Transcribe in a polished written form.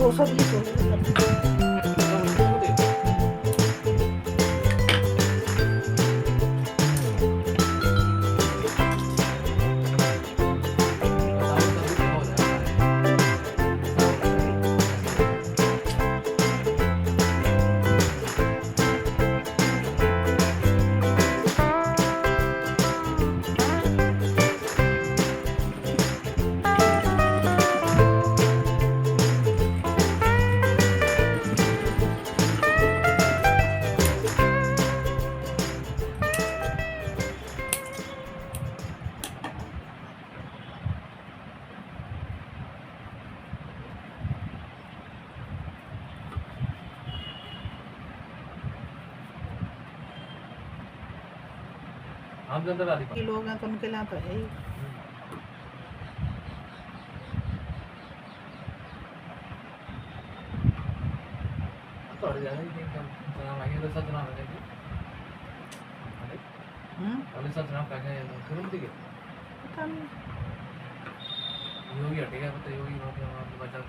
वो सब ये तो हम जनता वाली कि लोग हैं तो उनके लिए तो है ही। तो अड़ जाएगा कि हम आगे तो सच नाम है कि अरे सच नाम का है फिल्म थी पता नहीं योगी हटेगा तो योगी बात है बचा